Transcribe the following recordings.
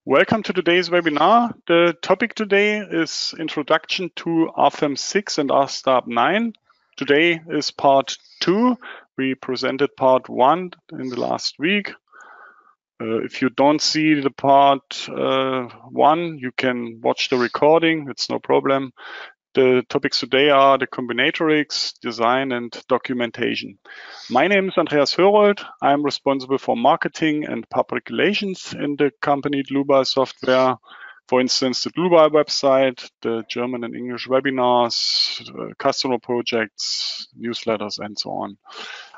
Welcome to today's webinar. The topic today is Introduction to RFEM 6 and RSTAB 9. Today is part 2. We presented part 1 in the last week. If you don't see the part 1, you can watch the recording. It's no problem. The topics today are the combinatorics, design, and documentation. My name is Andreas Hörold. I'm responsible for marketing and public relations in the company Dlubal Software. For instance, the Dlubal website, the German and English webinars, customer projects, newsletters, and so on.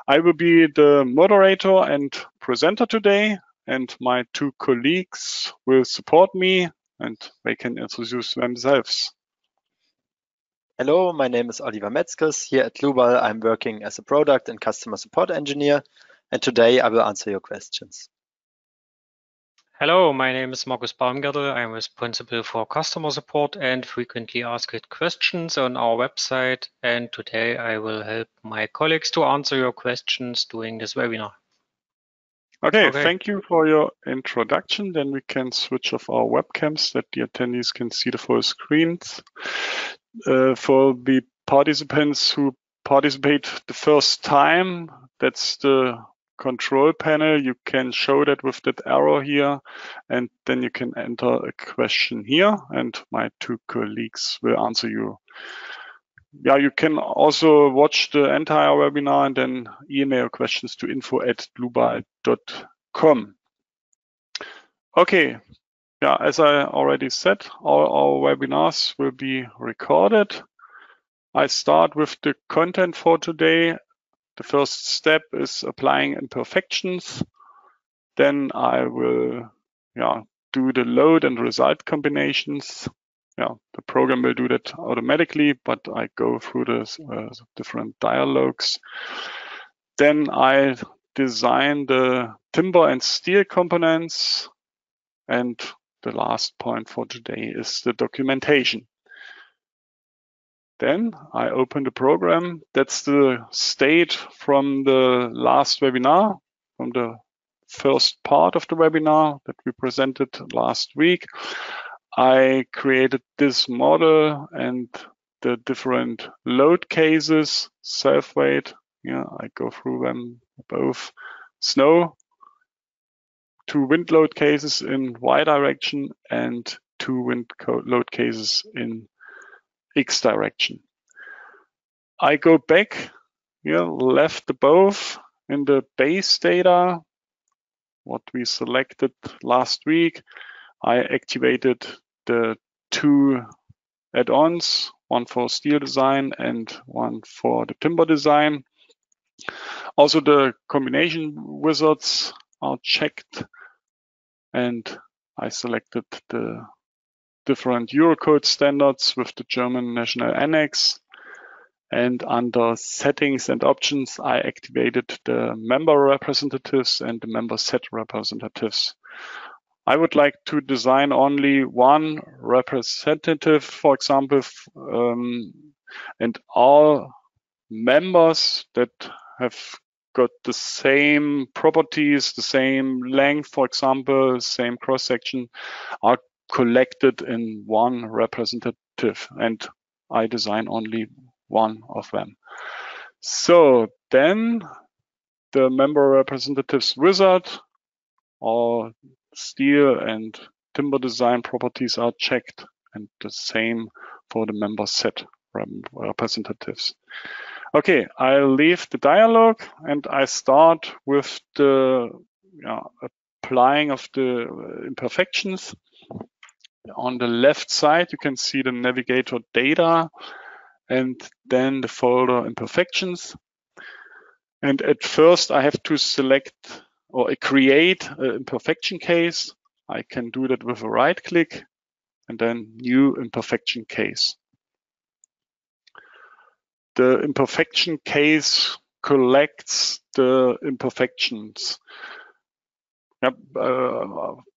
I will be the moderator and presenter today, and my two colleagues will support me, and they can introduce themselves. Hello, my name is Oliver Metzges. Here at Dlubal, I'm working as a product and customer support engineer, and today I will answer your questions. Hello, my name is Markus Baumgartel. I'm responsible for customer support and frequently asked questions on our website. And today I will help my colleagues to answer your questions during this webinar. Okay, thank you for your introduction. Then we can switch off our webcams that the attendees can see the full screens. For the participants who participate the first time, that's the control panel. You can show that with that arrow here, and then you can enter a question here, and my two colleagues will answer you. Yeah, you can also watch the entire webinar and then email questions to info@dlubal.com. Okay. Yeah, as I already said, all our webinars will be recorded. I start with the content for today. The first step is applying imperfections. Then I will do the load and result combinations. The program will do that automatically, but I go through the different dialogues. Then I design the timber and steel components, and the last point for today is the documentation. Then I open the program. That's the state from the last webinar, from the first part of the webinar that we presented last week. I created this model and the different load cases, self-weight. I go through them both. Snow, 2 wind load cases in Y direction and 2 wind load cases in X direction. I go back left above in the base data, what we selected last week. I activated the 2 add-ons, one for steel design and one for the timber design. Also, the combination wizards are checked, and I selected the different Eurocode standards with the German National Annex. And under settings and options, I activated the member representatives and the member set representatives. I would like to design only one representative, for example, and all members that have got the same properties, the same length, for example, same cross-section, are collected in one representative, and I design only one of them. So then the member representatives wizard, all steel and timber design properties are checked, and the same for the member set representatives. Okay, I'll leave the dialogue and I start with the applying of the imperfections. On the left side, you can see the navigator data and then the folder imperfections. And at first, I have to select or create an imperfection case. I can do that with a right click and then new imperfection case. The imperfection case collects the imperfections.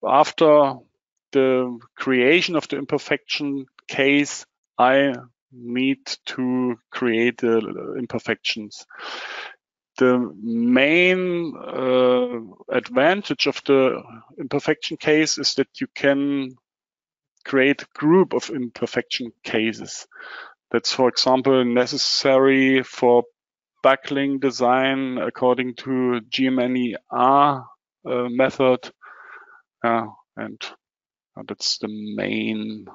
After the creation of the imperfection case, I need to create the imperfections. the main advantage of the imperfection case is that you can create a group of imperfection cases. That's, for example, necessary for buckling design according to GMNER method. And that's the main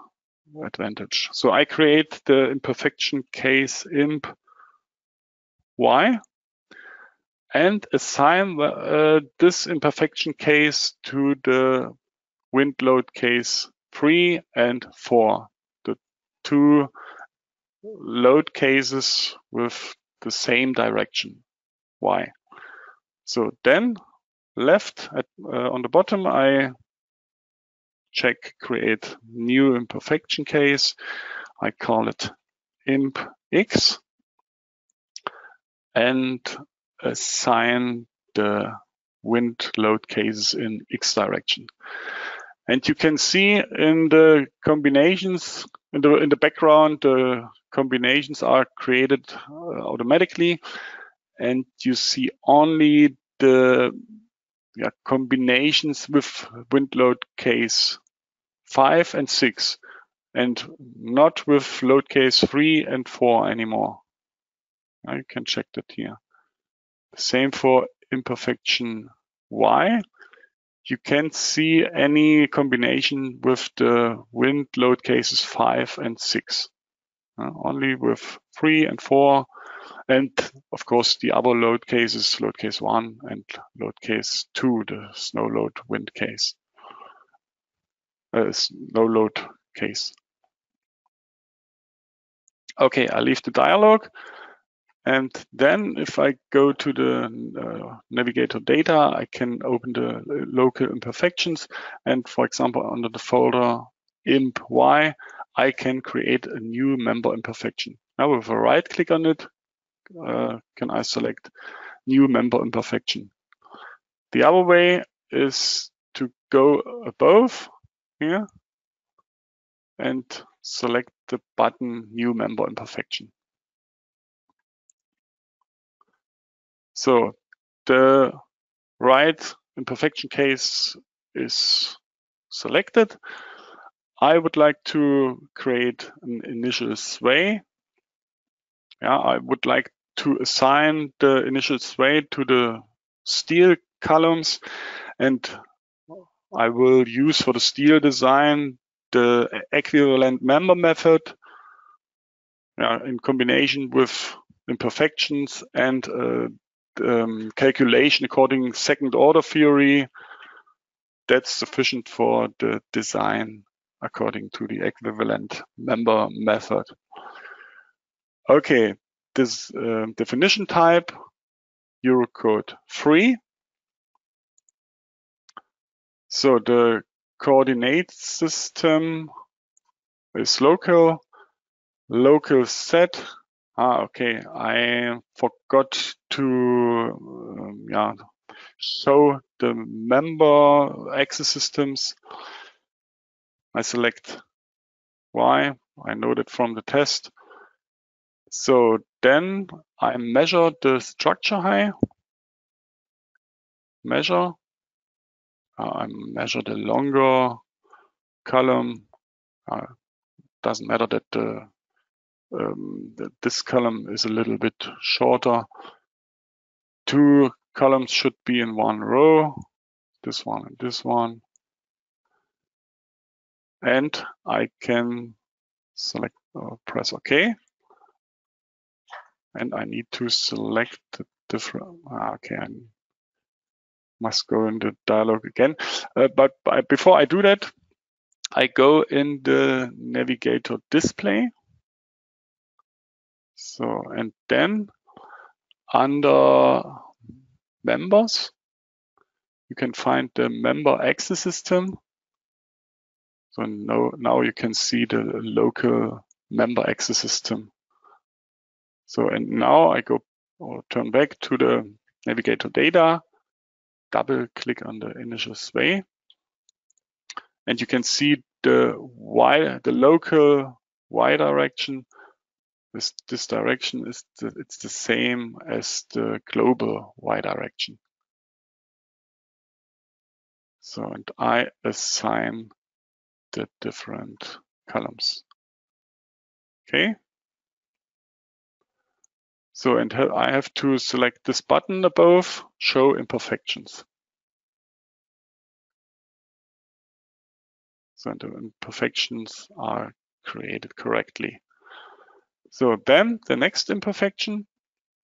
advantage. So I create the imperfection case imp y and assign this imperfection case to the wind load case 3 and 4, the two load cases with the same direction y. So then left on the bottom, I check create new imperfection case. I call it imp x and assign the wind load cases in x direction. And you can see in the combinations, in the background, the combinations are created automatically, and you see only the combinations with wind load case 5 and 6, and not with load case 3 and 4 anymore. You can check that here. Same for imperfection y. You can't see any combination with the wind load cases 5 and 6. Only with 3 and 4, and of course the other load cases, load case 1 and load case 2, the snow load wind case, snow load case. Okay, I leave the dialog, and then if I go to the navigator data, I can open the local imperfections, and for example under the folder imp y, I can create a new member imperfection. Now with a right click on it, can I select new member imperfection. The other way is to go above here and select the button new member imperfection. So the right imperfection case is selected. I would like to create an initial sway. I would like to assign the initial sway to the steel columns, and I will use for the steel design the equivalent member method in combination with imperfections and calculation according second order theory. That's sufficient for the design according to the equivalent member method. Okay, this definition type, Eurocode 3. So the coordinate system is local set. Okay, I forgot to show the member axis systems. I select Y. I know that from the test. So then I measure the structure height. Measure. I measure the longer column. Doesn't matter that this column is a little bit shorter. 2 columns should be in one row. This one and this one. And I can select or press OK. And I need to select the different. Okay, I must go in the dialog again. But before I do that, I go in the navigator display. So, and then under members, you can find the member axis system. So now you can see the local member axis system. So, and now I go or turn back to the navigator data, double click on the initial sway, and you can see the local Y direction this direction is it's the same as the global y direction. So, and I assign the different columns. Okay. So, and I have to select this button above, show imperfections. So the imperfections are created correctly. So then the next imperfection,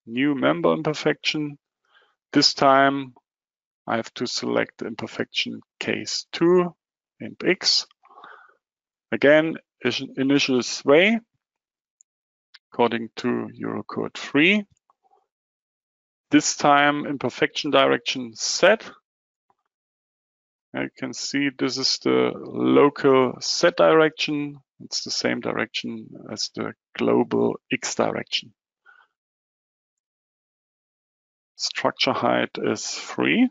new member imperfection. This time I have to select the imperfection case 2, imp x. Again, initial sway according to Eurocode 3. This time imperfection direction Z. You can see this is the local Z direction. It's the same direction as the global X direction. Structure height is 3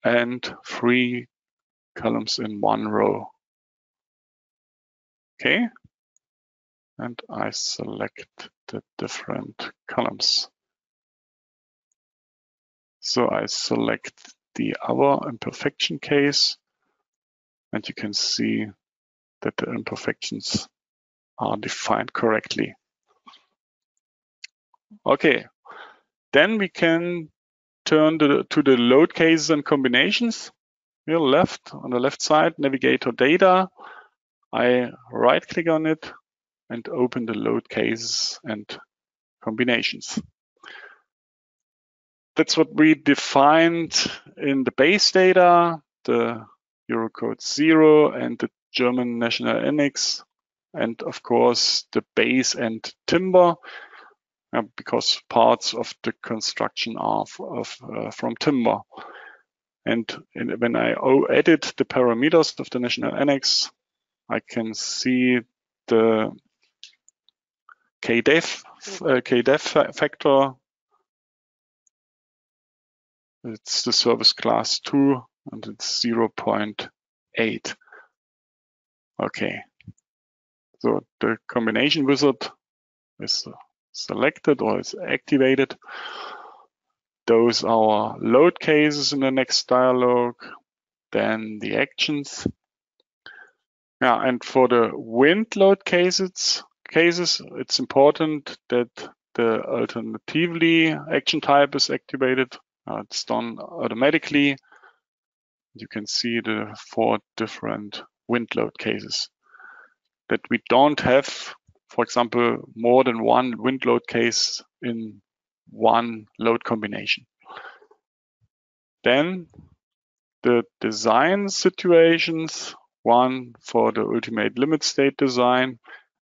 and 3 columns in one row. Okay, and I select the different columns. So I select the other imperfection case, and you can see that the imperfections are defined correctly. Okay, then we can turn to the load cases and combinations. Here on the left side, navigator data. I right click on it and open the load cases and combinations. That's what we defined in the base data, the Eurocode 0 and the German National Annex, and of course the base and timber, because parts of the construction are from timber. And when I edit the parameters of the National Annex, I can see the KDEF factor. It's the service class 2 and it's 0.8. Okay, so the combination wizard is selected or is activated. Those are our load cases in the next dialog. Then the actions. Yeah, and for the wind load cases, it's important that the alternatively action type is activated. It's done automatically. You can see the 4 different wind load cases. That we don't have, for example, more than one wind load case in one load combination. Then the design situations, 1 for the ultimate limit state design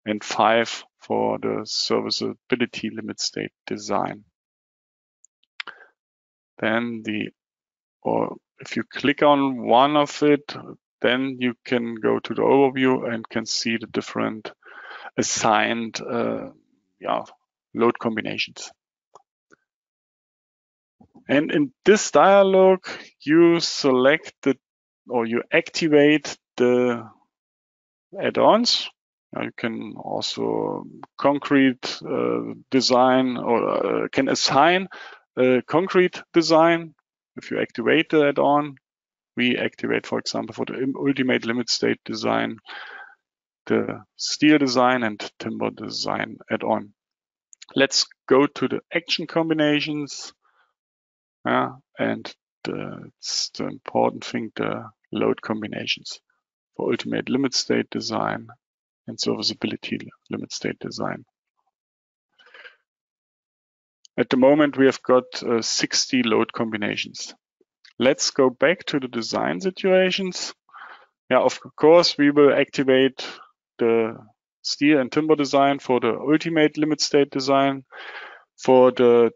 and 5 for the serviceability limit state design. Then if you click on one of it, then you can go to the overview and can see the different assigned load combinations. And in this dialog, you select you activate the add-ons. You can also concrete design or can assign concrete design. If you activate the add-on, we activate, for example, for the ultimate limit state design, the steel design and timber design add-on. Let's go to the action combinations. And it's the important thing, the load combinations for ultimate limit state design and serviceability limit state design. At the moment, we have got 60 load combinations. Let's go back to the design situations. Yeah, of course, we will activate the steel and timber design for the ultimate limit state design. For the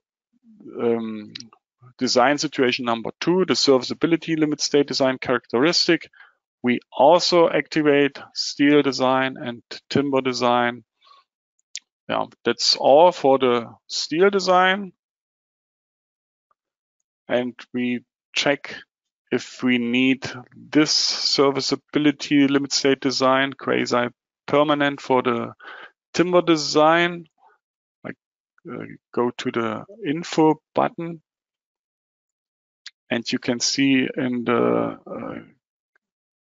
design situation number 2, the serviceability limit state design characteristic, we also activate steel design and timber design. Yeah, that's all for the steel design. And we check if we need this serviceability limit state design quasi-permanent for the timber design, I go to the info button, and you can see in the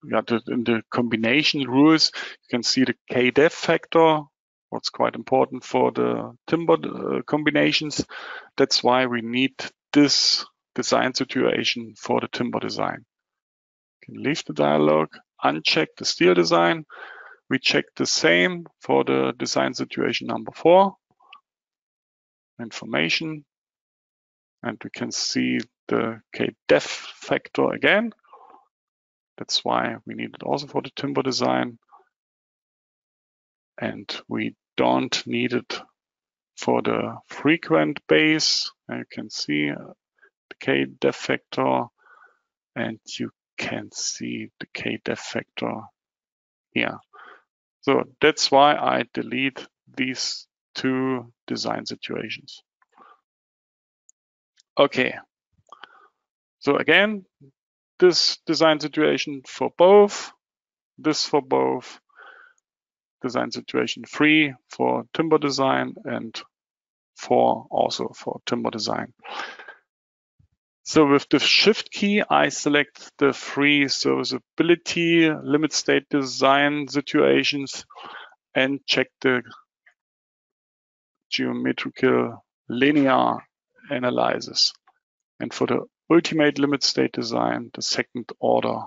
in the combination rules, you can see the KDEF factor, what's quite important for the timber combinations. That's why we need this design situation for the timber design. You can leave the dialog, uncheck the steel design. We check the same for the design situation number 4, information, and we can see the KDEF factor again. That's why we need it also for the timber design. And we don't need it for the frequent base. You can see the KDEF factor, and you can see the KDEF factor here. So that's why I delete these 2 design situations. Okay. So again, this design situation for both, this for both, design situation 3 for timber design, and 4 also for timber design. So with the Shift key, I select the 3 serviceability limit state design situations and check the geometrical linear analysis. And for the ultimate limit state design, the second order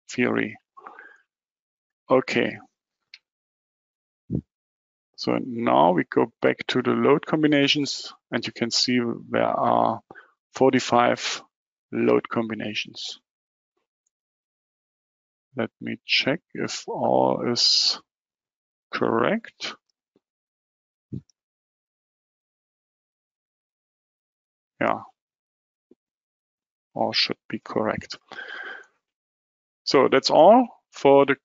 theory. Okay. So now we go back to the load combinations, and you can see there are 45 load combinations. Let me check if all is correct. Yeah, all should be correct. So that's all for the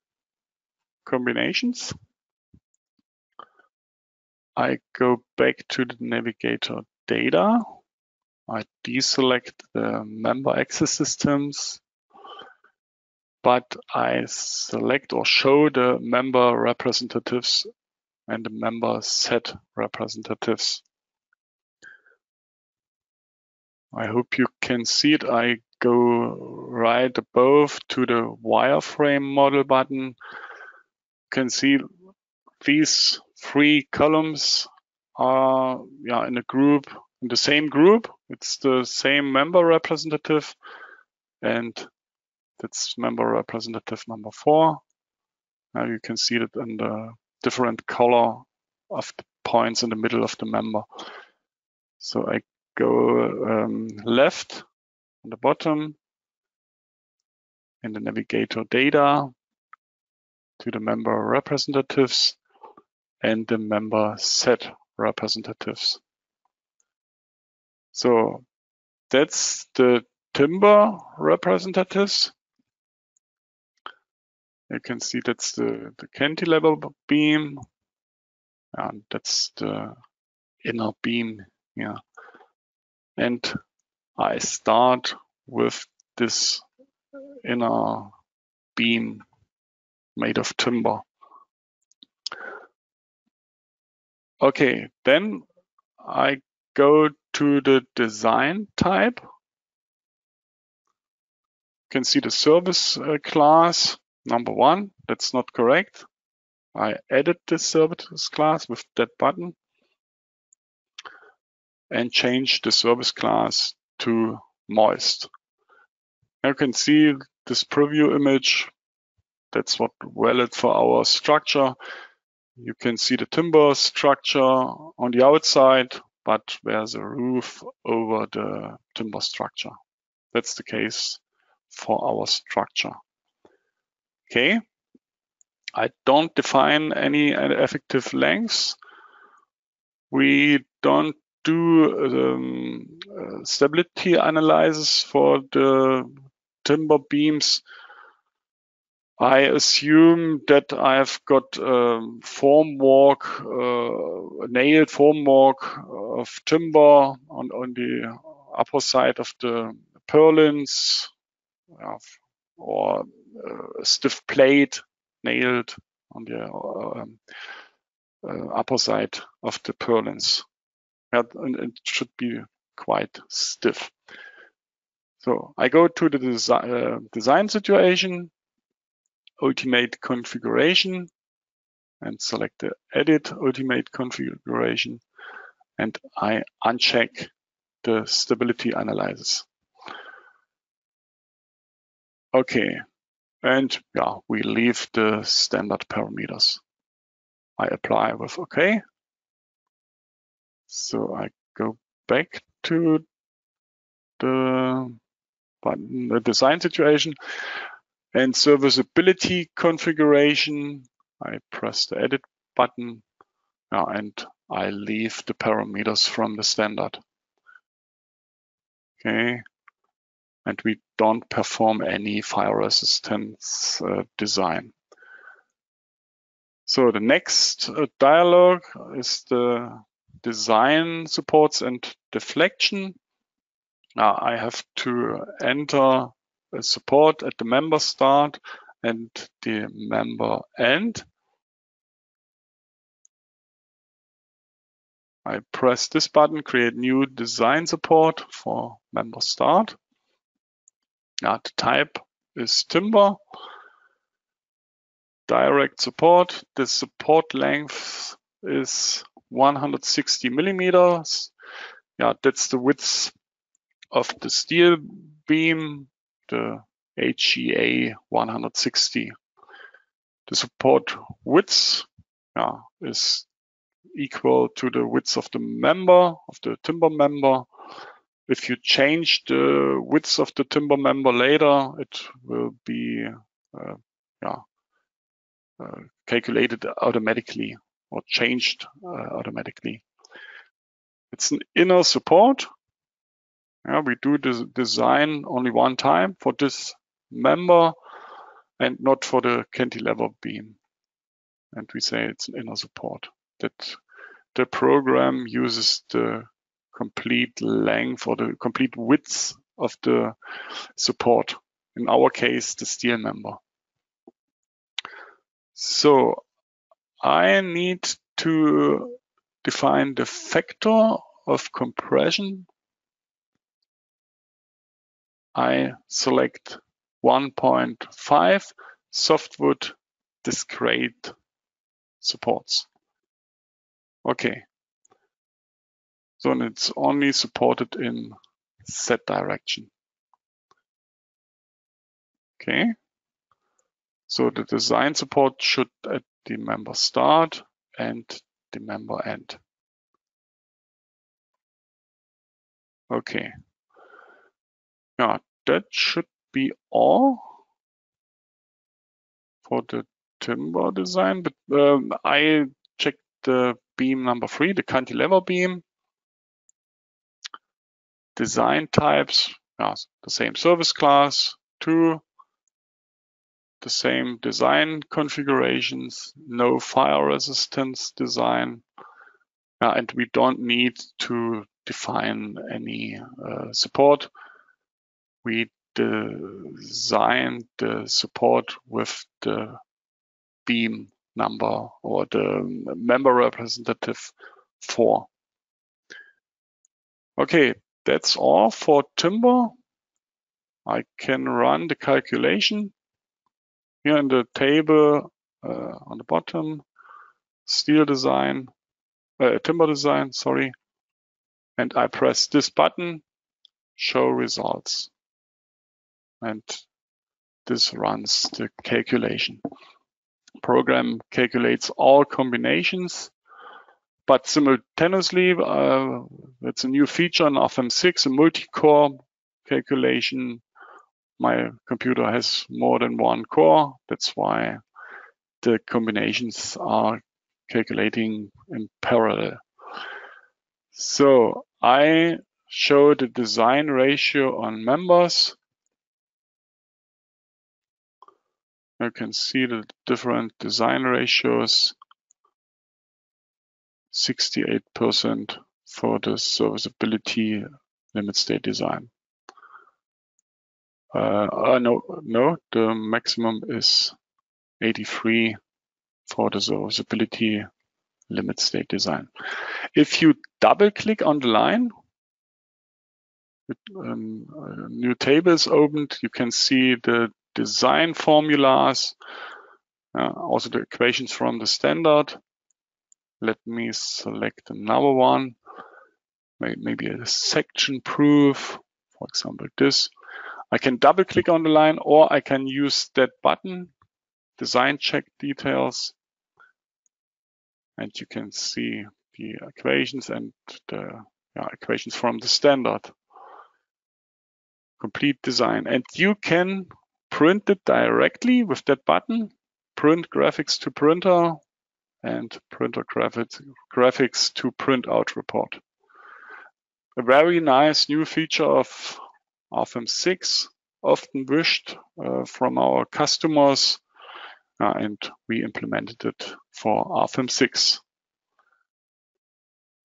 combinations. I go back to the navigator data. I deselect the member access systems, but I select or show the member representatives and the member set representatives. I hope you can see it. I go right above to the wireframe model button. You can see these 3 columns are in a group, in the same group. It's the same member representative, and that's member representative number 4. Now you can see that in the different color of the points in the middle of the member. So I go left on the bottom in the navigator data to the member representatives and the member set representatives. So that's the timber representatives. You can see that's the cantilever beam, and that's the inner beam here. And I start with this inner beam made of timber. Okay, then I go to the design type. You can see the service class number 1. That's not correct. I added this service class with that button and change the service class to moist. You can see this preview image. That's what valid for our structure. You can see the timber structure on the outside, but there's a roof over the timber structure. That's the case for our structure. Okay. I don't define any effective lengths. We don't do stability analysis for the timber beams. I assume that I've got a nailed formwork of timber on the upper side of the purlins, or a stiff plate nailed on the upper side of the purlins. And it should be quite stiff. So I go to the design situation, ultimate configuration, and select the edit ultimate configuration, and I uncheck the stability analysis. Okay, and yeah, we leave the standard parameters. I apply with OK. So I go back to the design situation and serviceability configuration. I press the edit button, and I leave the parameters from the standard. Okay, and we don't perform any fire resistance design. So the next dialog is the design supports and deflection. Now I have to enter a support at the member start and the member end. I press this button, create new design support for member start. Now the type is timber. Direct support. The support length is 160 millimeters. Yeah, that's the width of the steel beam, the HEA 160. The support width is equal to the width of the member, of the timber member. If you change the width of the timber member later, it will be calculated automatically or changed automatically. It's an inner support. We do the design only one time for this member and not for the cantilever beam. And we say it's an inner support. That the program uses the complete length or the complete width of the support. In our case, the steel member. So I need to define the factor of compression. I select 1.5 softwood discrete supports. Okay. So it's only supported in Z direction. Okay. So the design support should at the member start and the member end. Okay. Yeah, that should be all for the timber design, but I checked the beam number 3, the cantilever beam. Design types, the same service class, 2, the same design configurations, no fire resistance design, and we don't need to define any support. We design the support with the beam number or the member representative 4. Okay, that's all for timber. I can run the calculation here in the table on the bottom, steel design, timber design, sorry. And I press this button, show results. And this runs the calculation. Program calculates all combinations, but simultaneously, it's a new feature in RFEM6, a multi-core calculation. My computer has more than one core. That's why the combinations are calculating in parallel. So I show the design ratio on members. You can see the different design ratios. 68% for the serviceability limit state design. No, the maximum is 83 for the serviceability limit state design. If you double click on the line, a new table is opened. You can see the design formulas, also the equations from the standard. Let me select another one, maybe a section proof, for example, this. I can double click on the line, or I can use that button, design check details, and you can see the equations and the equations from the standard. Complete design. And you can print it directly with that button, print graphics to printer, and printer graphics to printout report. A very nice new feature of RFEM 6, often wished from our customers, and we implemented it for RFEM 6.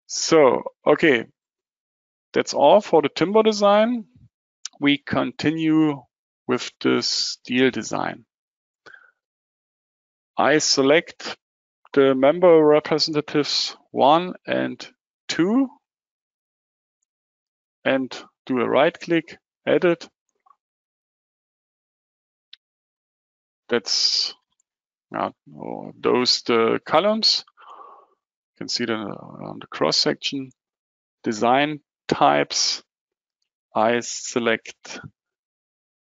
So, okay, that's all for the timber design. We continue with the steel design. I select the member representatives 1 and 2 and do a right click, edit. That's those the columns. You can see them on the cross section. Design types. I select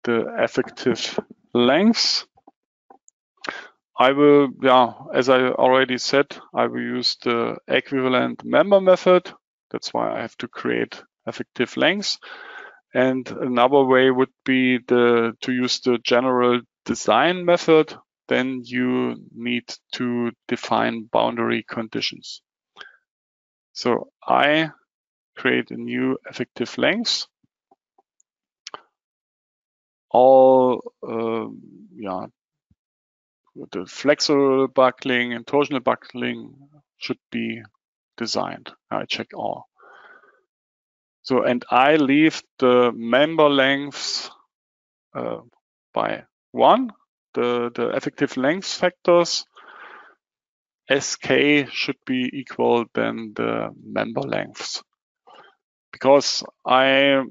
the effective lengths. I will, as I already said, I will use the equivalent member method. That's why I have to create effective lengths. And another way would be to use the general design method. Then you need to define boundary conditions. So I create a new effective length. All the flexible buckling and torsional buckling should be designed. I check all. So, and I leave the member lengths by 1. The effective length factors, SK, should be equal than the member lengths. Because I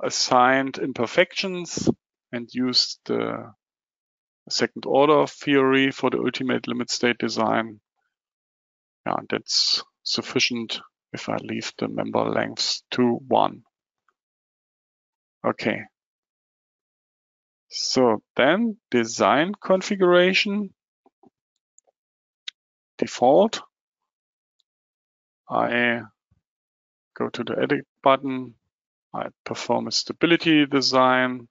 assigned imperfections and used the second order theory for the ultimate limit state design, that's sufficient if I leave the member lengths to 1. Okay. So then design configuration, default. I go to the edit button. I perform a stability design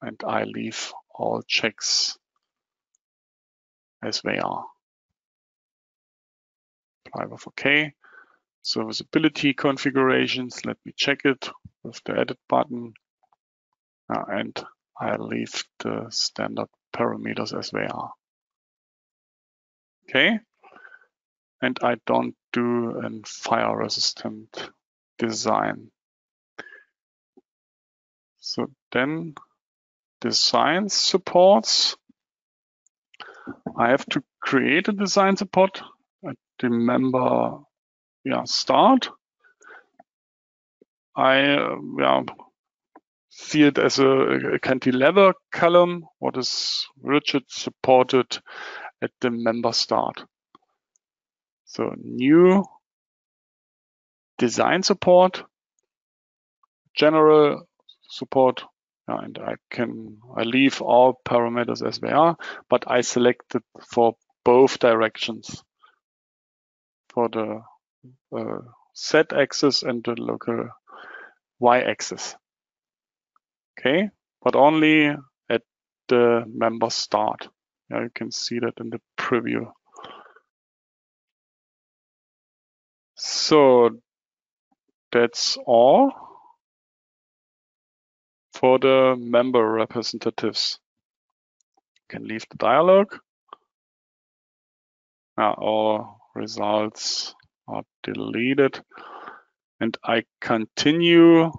and I leave all checks as they are. Apply with OK. Serviceability configurations, let me check it with the edit button. And I leave the standard parameters as they are. Okay. And I don't do a fire resistant design. So then design supports. I have to create a design support at the member start. I see it as a cantilever column, what is rigid supported at the member start. So new design support, general support, and I leave all parameters as they are, but I select it for both directions, for the Z axis and the local Y axis. Okay, but only at the member start. You can see that in the preview. So that's all for the member representatives. You can leave the dialog. All results are deleted. And I continue.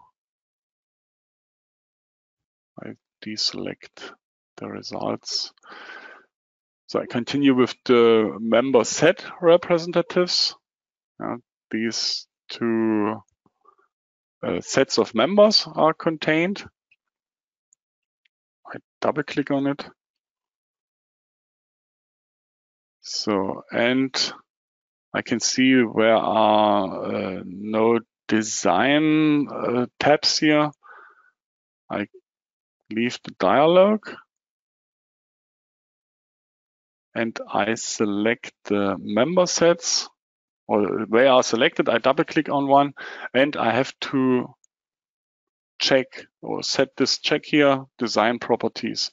I deselect the results. So I continue with the member set representatives. These two sets of members are contained. I double click on it. So, and I can see where are no design tabs here. I leave the dialog and I select the member sets, or they are selected. I double click on one and I have to check or set this check here, design properties.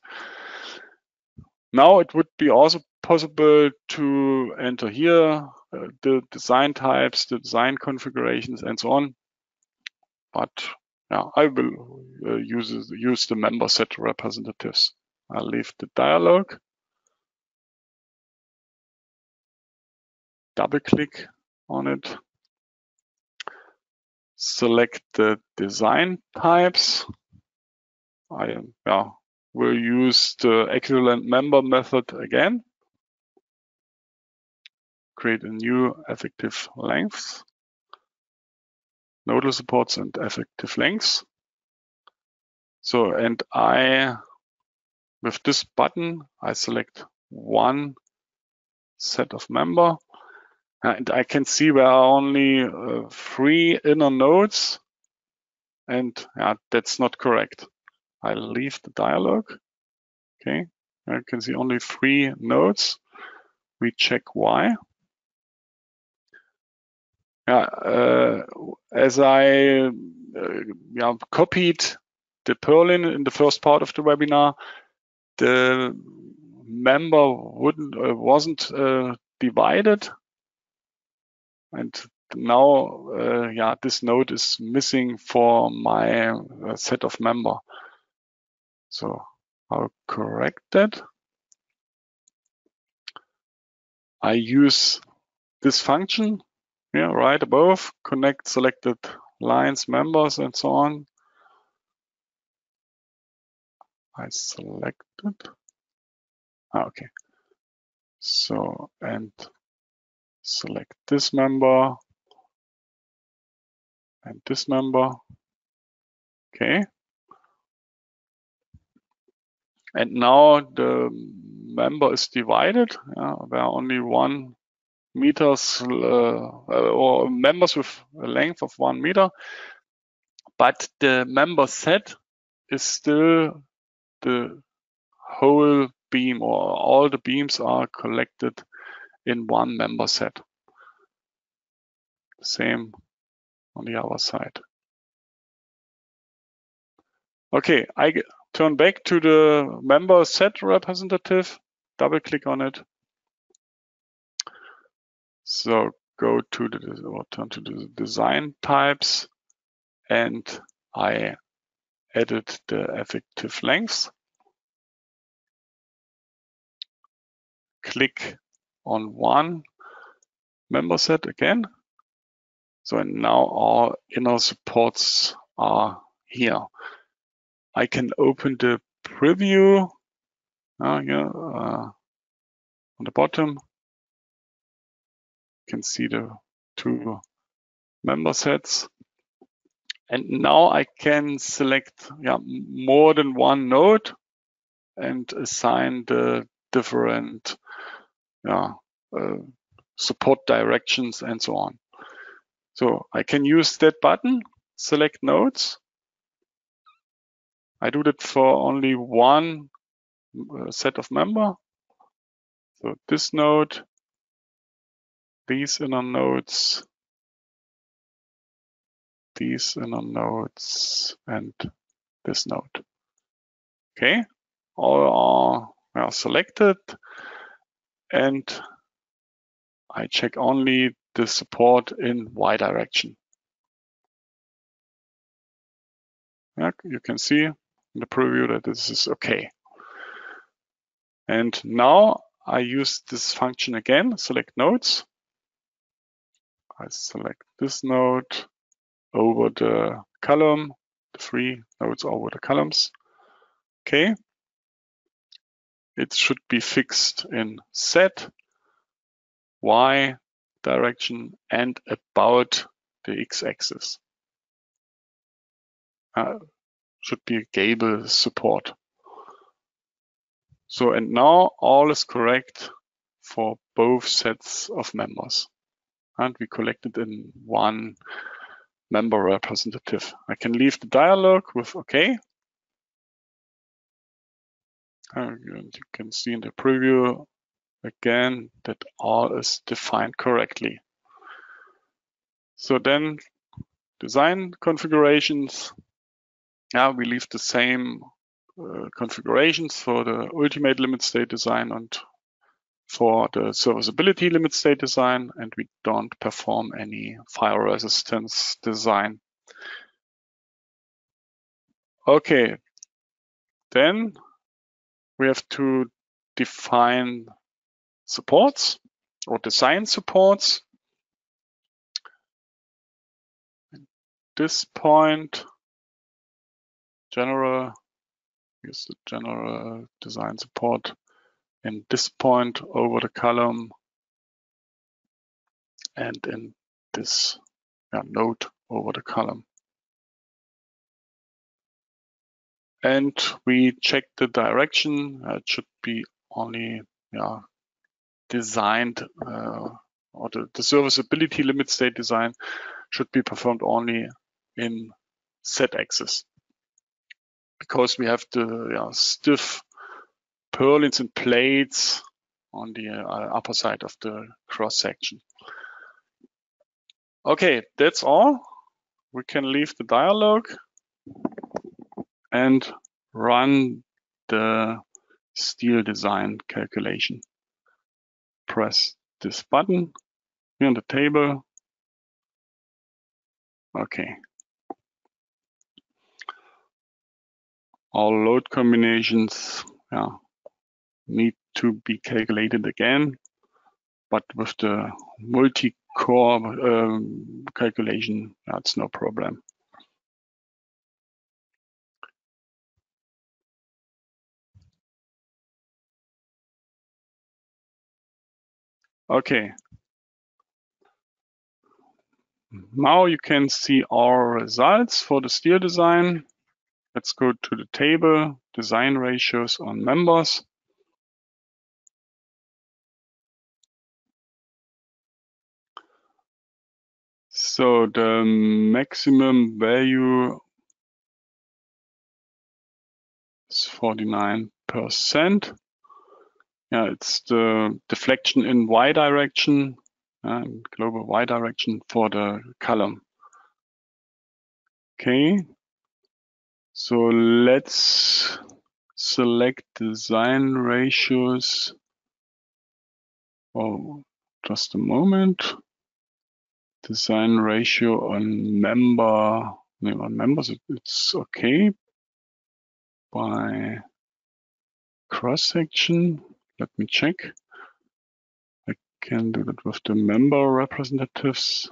Now it would be also possible to enter here the design types, the design configurations, and so on. But yeah, I will use the member set representatives. I'll leave the dialog. Double click on it. Select the design types. I will use the equivalent member method again. Create a new effective length. Nodal supports and effective lengths. So, and with this button, I select one set of member. And I can see there are only 3 inner nodes. And that's not correct. I leave the dialog. Okay, I can see only 3 nodes. We check why. As I copied the Perlin in the first part of the webinar, the member wasn't divided, and now this node is missing for my set of member. So I'll correct that. I use this function here right above, connect selected lines, members, and so on. I select it. Okay. So, and select this member and this member. Okay. And now the member is divided. There are only 1 meters or members with a length of 1 meter, but the member set is still the whole beam, or all the beams are collected in one member set. Same on the other side. Okay, I turn back to the member set representative, double click on it. So go to turn to the design types, and I edit the effective length. Click on one member set again. So now our inner supports are here. I can open the preview here on the bottom. You can see the 2 member sets. And now I can select more than 1 node and assign the different support directions and so on. So I can use that button, select nodes. I do that for only 1 set of member. So this node, these inner nodes, these inner nodes, and this node. Okay, all are selected, and I check only the support in Y direction. You can see in the preview that this is okay. And now I use this function again, select nodes. I select this node over the column, the 3 nodes over the columns. Okay. it should be fixed in Z, Y direction and about the X-axis. Should be a gable support. So, and now all is correct for both sets of members. And we collected in one member representative. I can leave the dialog with OK. And you can see in the preview again that all is defined correctly. So then design configurations. Yeah, we leave the same configurations for the ultimate limit state design and for the serviceability limit state design, and we don't perform any fire resistance design. Okay, then we have to define supports or design supports. At this point, use the general design support in this point over the column and in this node over the column. And we check the direction. It should be only designed, or the serviceability limit state design should be performed only in Z-axis, because we have the stiff purlins and plates on the upper side of the cross section. Okay, that's all. We can leave the dialog and run the steel design calculation. Press this button here on the table. Okay. All load combinations need to be calculated again, but with the multi-core calculation, that's no problem. Okay. Now you can see our results for the steel design. Let's go to the table, design ratios on members. So the maximum value is 49%. Yeah, it's the deflection in Y direction, global Y direction for the column. Okay, so let's select design ratios. Oh, just a moment. Design ratio on members, it's okay. By cross section, let me check. I can do that with the member representatives.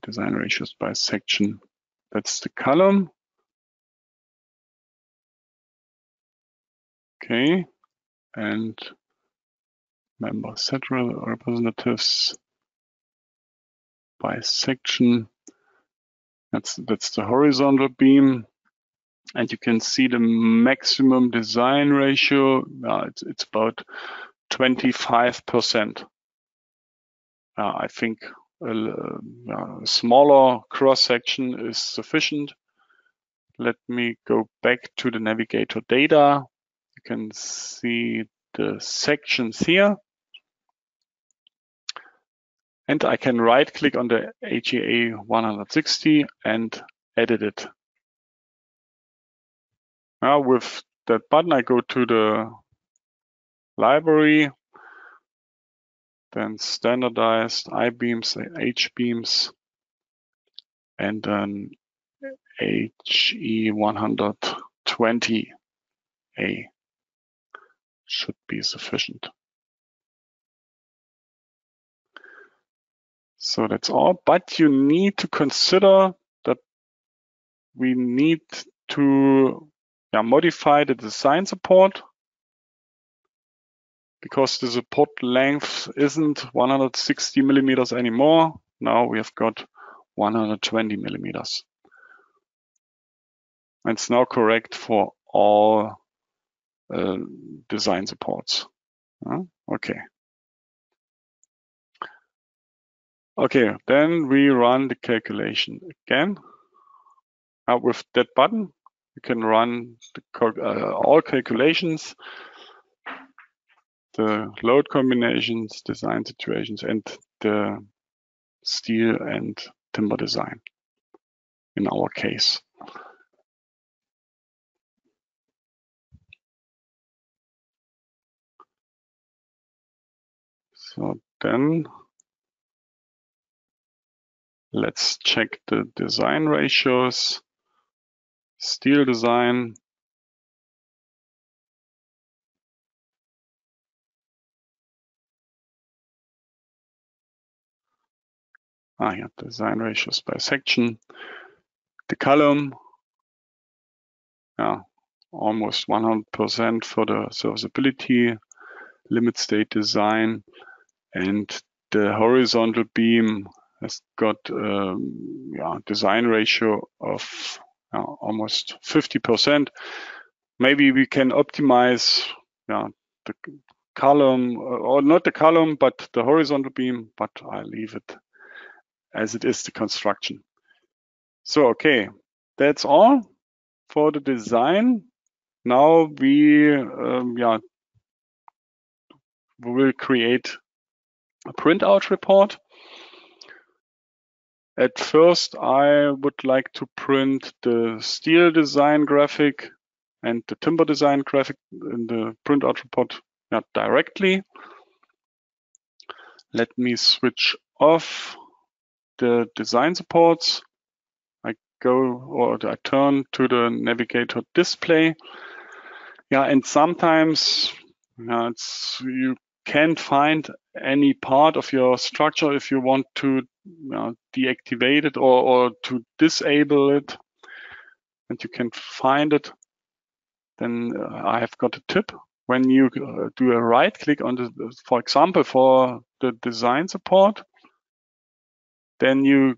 Design ratios by section. That's the column. Okay, and member set representatives by section. That's the horizontal beam, and you can see the maximum design ratio. It's about 25%. I think a smaller cross section is sufficient. Let me go back to the navigator data. You can see the sections here. And I can right click on the HEA 160 and edit it. Now with that button, I go to the library, then standardized I-beams, H-beams, and then HE 120A should be sufficient. So that's all, but you need to consider that we need to modify the design support, because the support length isn't 160 millimeters anymore. Now we have got 120 millimeters. And it's now correct for all design supports. Okay. Okay, then we run the calculation again. With that button, you can run all calculations, the load combinations, design situations, and the steel and timber design in our case. So then let's check the design ratios. Steel design. Yeah, design ratios by section. The column, almost 100% for the serviceability, limit state design, and the horizontal beam has got design ratio of almost 50%. Maybe we can optimize the column, or not the column, but the horizontal beam, but I leave it as it is, the construction. So, okay, that's all for the design. Now we will create a printout report. At first, I would like to print the steel design graphic and the timber design graphic in the printout report directly. Let me switch off the design supports. I turn to the navigator display. And sometimes you can't find any part of your structure if you want to deactivate it or to disable it, and you can find it. Then I have got a tip. When you do a right click on the, for example, for the design support, then you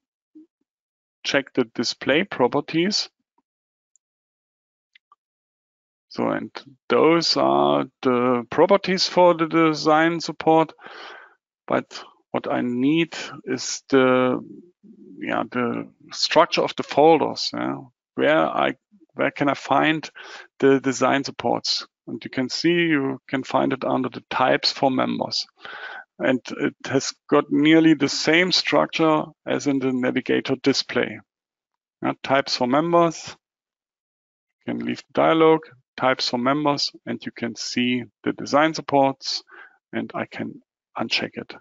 check the display properties. So, and those are the properties for the design support. But what I need is the structure of the folders. Where can I find the design supports? And you can see you can find it under the types for members. And it has got nearly the same structure as in the navigator display. Types for members. You can leave the dialog, types for members, and you can see the design supports, and I can uncheck it.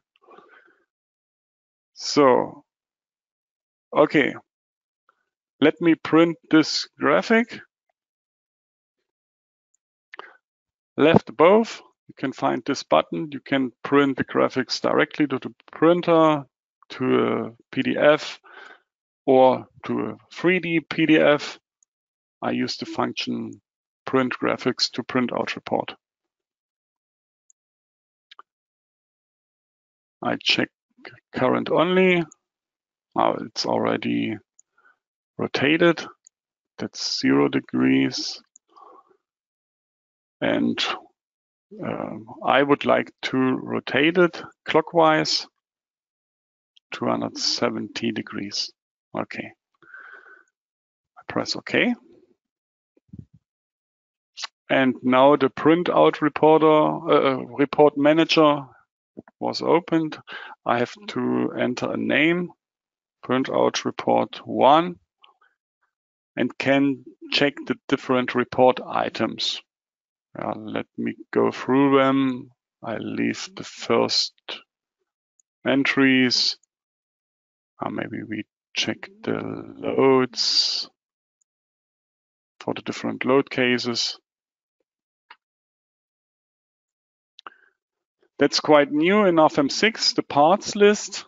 So, okay, let me print this graphic. Left above, you can find this button. You can print the graphics directly to the printer, to a PDF, or to a 3D PDF. I use the function print graphics to print out report. I check current only. Now it's already rotated. That's 0 degrees. And I would like to rotate it clockwise 270 degrees. Okay. I press OK. And now the printout report manager was opened. I have to enter a name, printout report 1, and can check the different report items. Let me go through them. I leave the first entries. Maybe we check the loads for the different load cases. That's quite new in RFEM6, the parts list.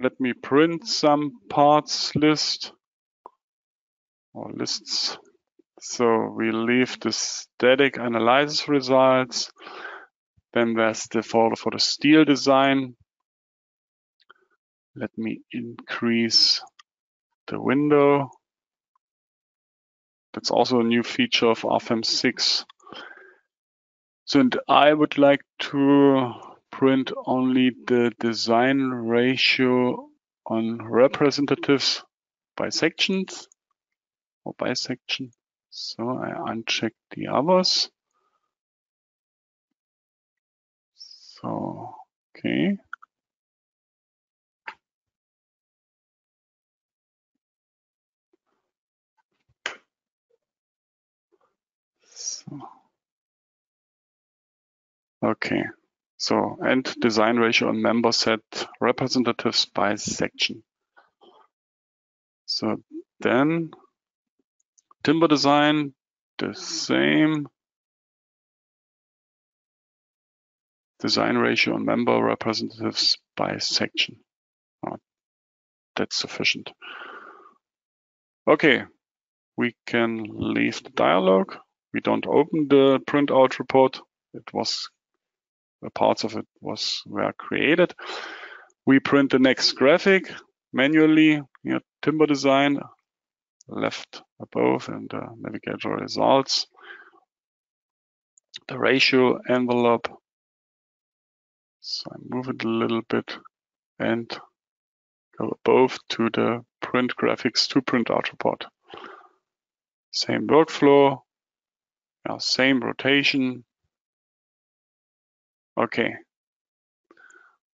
Let me print some parts list or lists. So we leave the static analysis results. Then there's the folder for the steel design. Let me increase the window. That's also a new feature of RFEM 6. So, and I would like to print only the design ratio on representatives by sections or by section. So I uncheck the others. So, okay. So, okay. So, and design ratio on member set representatives by section. So then timber design, the same. Design ratio on member representatives by section. Oh, that's sufficient. Okay, we can leave the dialog. We don't open the printout report. It was parts of it were created. We print the next graphic manually. Here, timber design, left above, and navigator results. The ratio envelope. So I move it a little bit and go above to the print graphics to printout report. Same workflow, same rotation. Okay.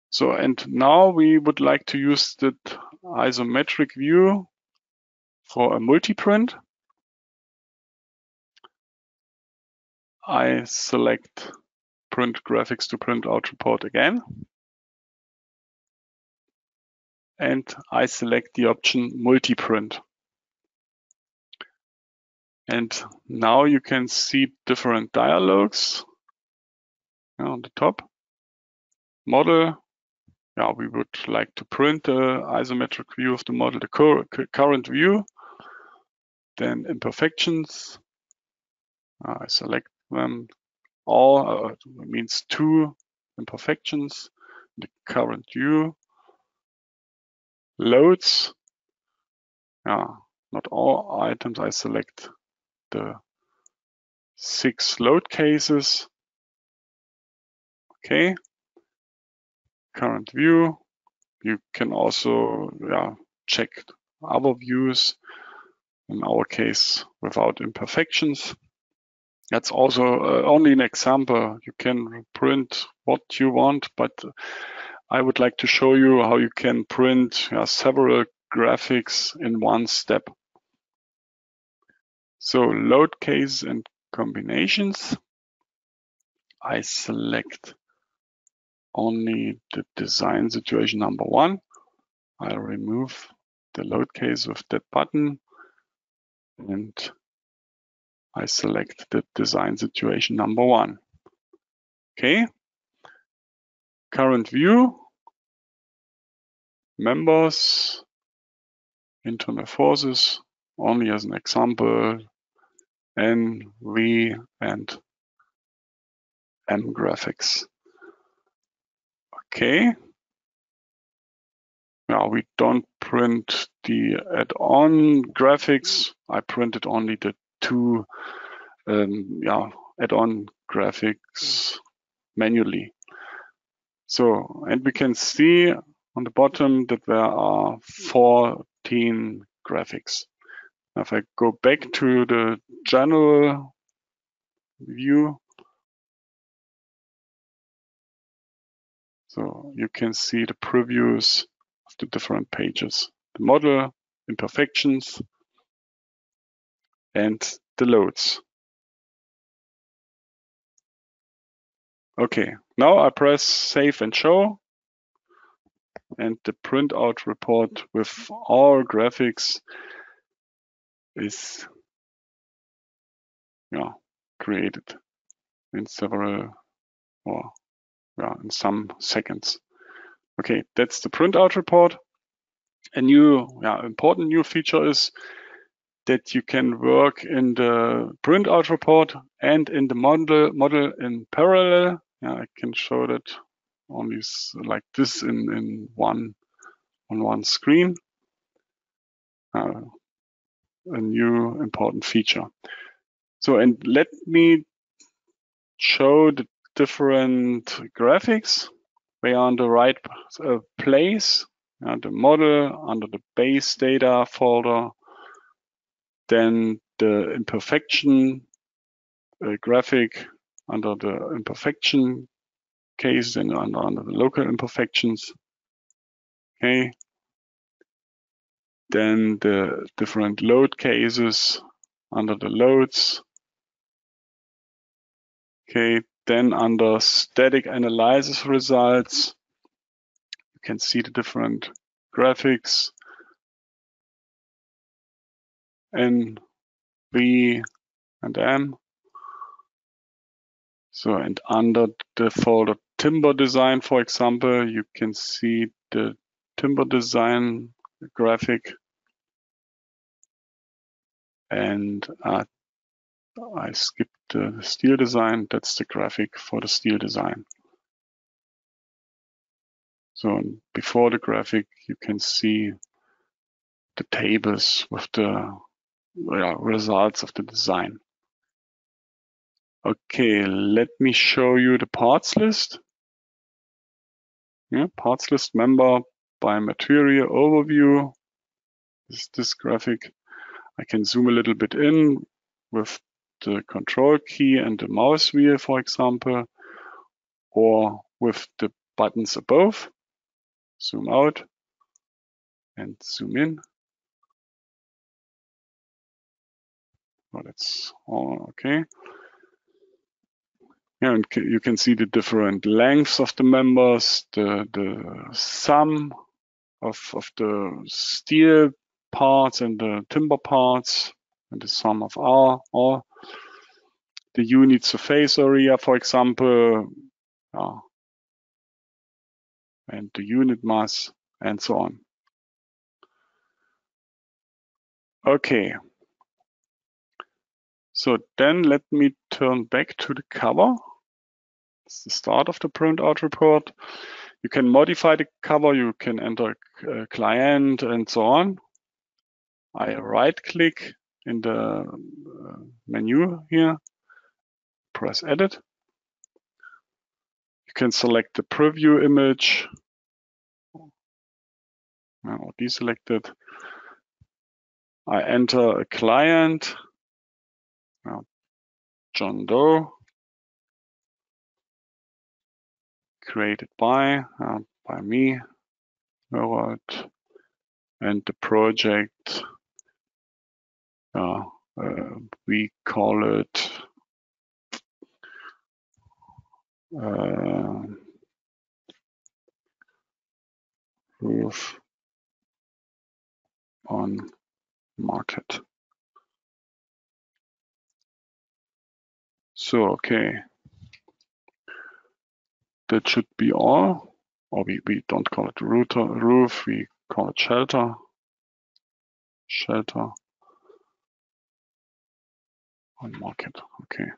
So, and now we would like to use the isometric view for a multi-print. I select print graphics to printout report again. And I select the option multi-print. And now you can see different dialogues on the top. Model. We would like to print the isometric view of the model, the current view. Then imperfections. I select them all, means 2 imperfections, the current view. Loads. Not all items. I select the 6 load cases. Okay. Current view. You can also check other views, in our case without imperfections. That's also only an example. You can print what you want, but I would like to show you how you can print several graphics in one step. So load case and combinations. I select only the design situation number 1. I'll remove the load case with that button, and I select the design situation number 1. Okay. Current view, members, internal forces, only as an example, N, V, and M graphics. Okay. Now we don't print the add-on graphics. I printed only the 2 add-on graphics manually. So, and we can see on the bottom that there are 14 graphics. Now if I go back to the general view, so you can see the previews of the different pages, the model, imperfections, and the loads. Okay, now I press save and show, and the printout report with all graphics is created in several in some seconds. Okay, that's the printout report. A new important new feature is that you can work in the printout report and in the model in parallel. Yeah, I can show that only like this on one screen. A new important feature. So, and let me show the different graphics. They are on the right place. The model under the base data folder. Then the imperfection graphic under the imperfection case and under the local imperfections. Okay. Then the different load cases under the loads. Okay. Then under static analysis results, you can see the different graphics. N, V, and M. So, and under the folder timber design, for example, you can see the timber design graphic. And I skipped the steel design. That's the graphic for the steel design. So before the graphic, you can see the tables with the results of the design. Okay, let me show you the parts list. Yeah, parts list member by material overview. This graphic. I can zoom a little bit in with the control key and the mouse wheel, for example, or with the buttons above. Zoom out and zoom in. Oh, that's all okay. Yeah, and you can see the different lengths of the members, the sum of the steel parts and the timber parts, and the sum of all the unit surface area, for example, and the unit mass, and so on. Okay. So then let me turn back to the cover. It's the start of the printout report. You can modify the cover, you can enter a client and so on. I right-click in the menu here, press Edit. You can select the preview image or deselect it. I enter a client, John Doe, created by me, Harold, and the project, we call it roof on market. So, okay. That should be all, or we don't call it roof, we call it shelter. Shelter on market, okay.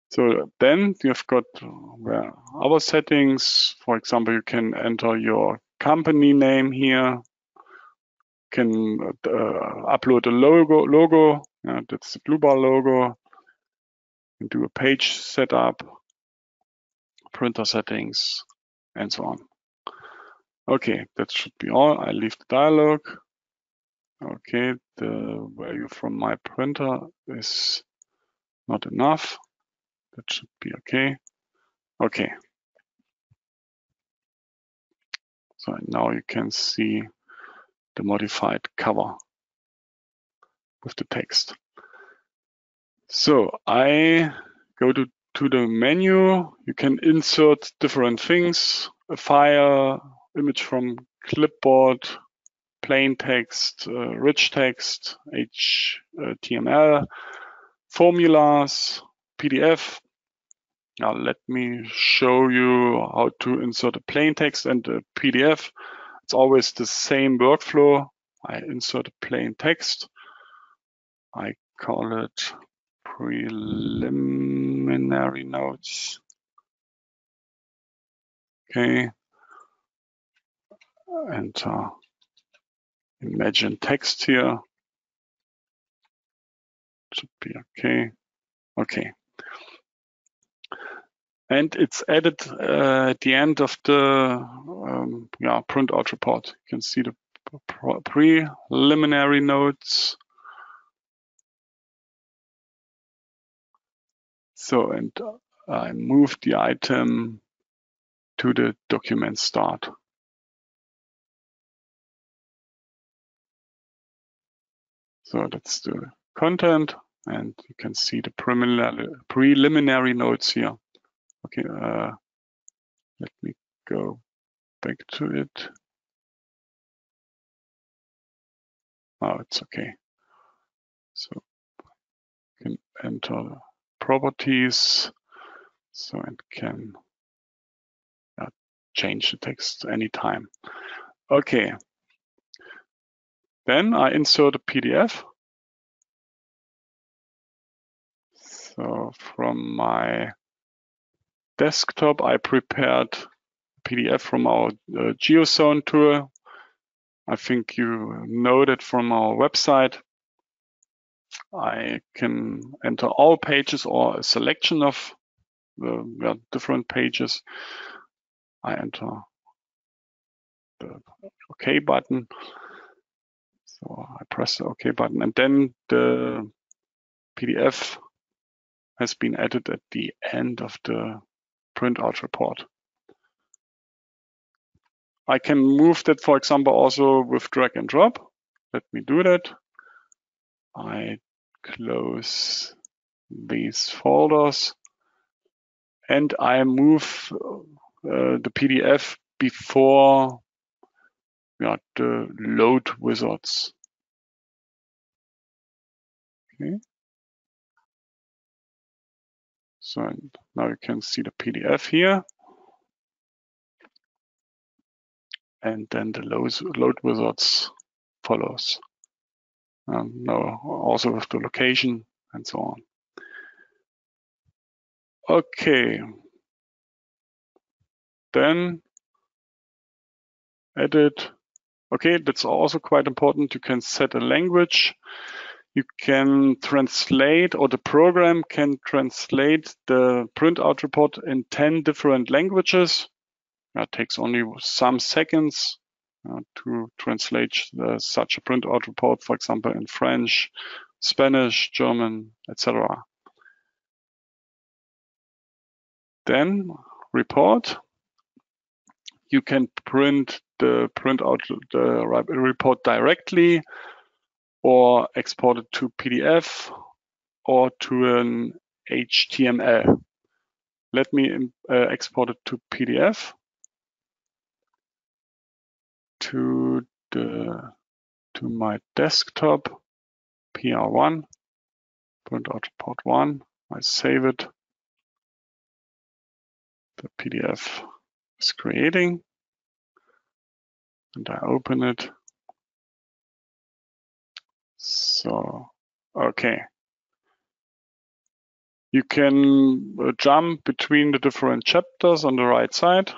So then you've got other settings. For example, you can enter your company name here. Can upload a logo. That's the Dlubal logo. And do a page setup, printer settings, and so on. Okay, that should be all. I leave the dialog. Okay, the value from my printer is not enough. That should be okay. Okay. So now you can see the modified cover with the text. So I go to the menu. You can insert different things, a file, image from clipboard, plain text, rich text, HTML, formulas, PDF. Now let me show you how to insert a plain text and a PDF. It's always the same workflow. I insert a plain text. I call it preliminary notes. Okay. Enter imagine text here. Should be okay. Okay. And it's added at the end of the printout report. You can see the preliminary notes. So, and I move the item to the document start. So that's the content, and you can see the preliminary notes here. Okay, let me go back to it. Oh, it's okay. So you can enter properties, so it can change the text anytime. Okay. Then I insert a PDF. So from my desktop, I prepared PDF from our GeoZone tool. I think you know that from our website. I can enter all pages or a selection of the different pages. I enter the OK button. So I press the OK button, and then the PDF has been added at the end of the printout report. I can move that, for example, also with drag and drop. Let me do that. I close these folders and I move the PDF before the load wizards. Okay. So now you can see the PDF here. And then the load wizards follows. Now also with the location and so on. Okay. Then edit. Okay, that's also quite important. You can set a language. You can translate, or the program can translate the printout report in 10 different languages. That takes only some seconds to translate such a printout report, for example, in French, Spanish, German, etc. Then report. You can print the report directly, or export it to PDF or to an HTML. Let me export it to PDF to my desktop, PR1, printout report 1. I save it. The PDF is creating, and I open it. So, okay. You can jump between the different chapters on the right side.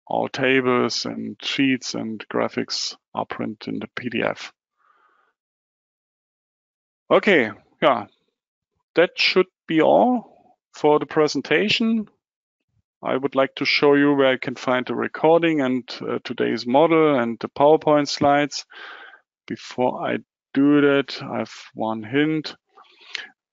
All tables and sheets and graphics are printed in the PDF. Okay, yeah, that should be all for the presentation. I would like to show you where I can find the recording and today's model and the PowerPoint slides. Before I do that, I have one hint.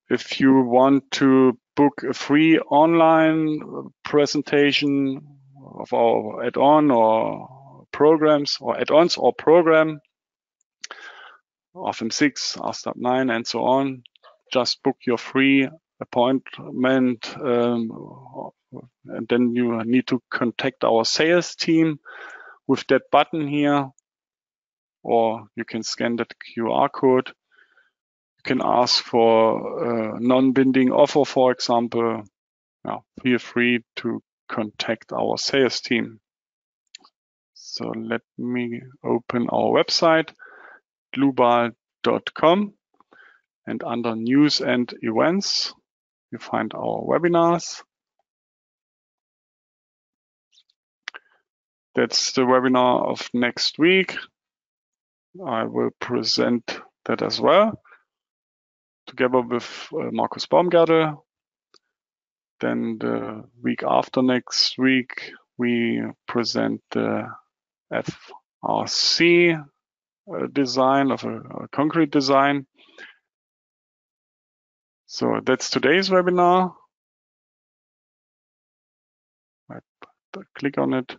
If you want to book a free online presentation of our add-on or programs, or add-ons or program, RFEM6, RSTAB 9, and so on, just book your free appointment, and then you need to contact our sales team with that button here, or you can scan that QR code. You can ask for a non-binding offer, for example. Feel free to contact our sales team. So let me open our website, dlubal.com, and under News and Events, you find our webinars. That's the webinar of next week. I will present that as well, together with Markus Baumgartel. Then the week after next week, we present the FRC design of a concrete design. So that's today's webinar. I click on it.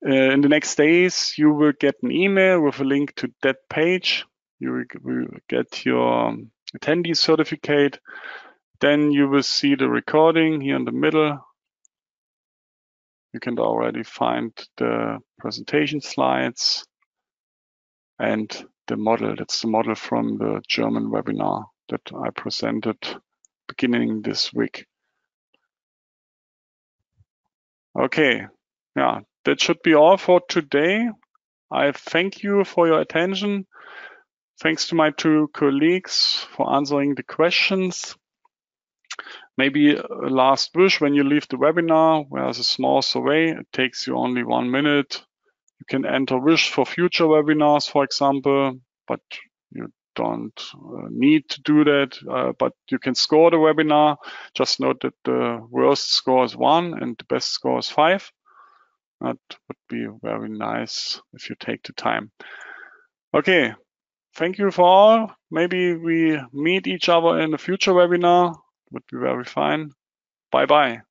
In the next days, you will get an email with a link to that page. You will get your attendee certificate. Then you will see the recording here in the middle. You can already find the presentation slides and the model. That's the model from the German webinar that I presented beginning this week. Okay, yeah, that should be all for today. I thank you for your attention. Thanks to my two colleagues for answering the questions. Maybe a last wish when you leave the webinar, there's a small survey. It takes you only 1 minute. You can enter wish for future webinars, for example, but you don't need to do that. But you can score the webinar. Just note that the worst score is 1 and the best score is 5. That would be very nice if you take the time. Okay, thank you for all. Maybe we meet each other in a future webinar. Would be very fine. Bye-bye.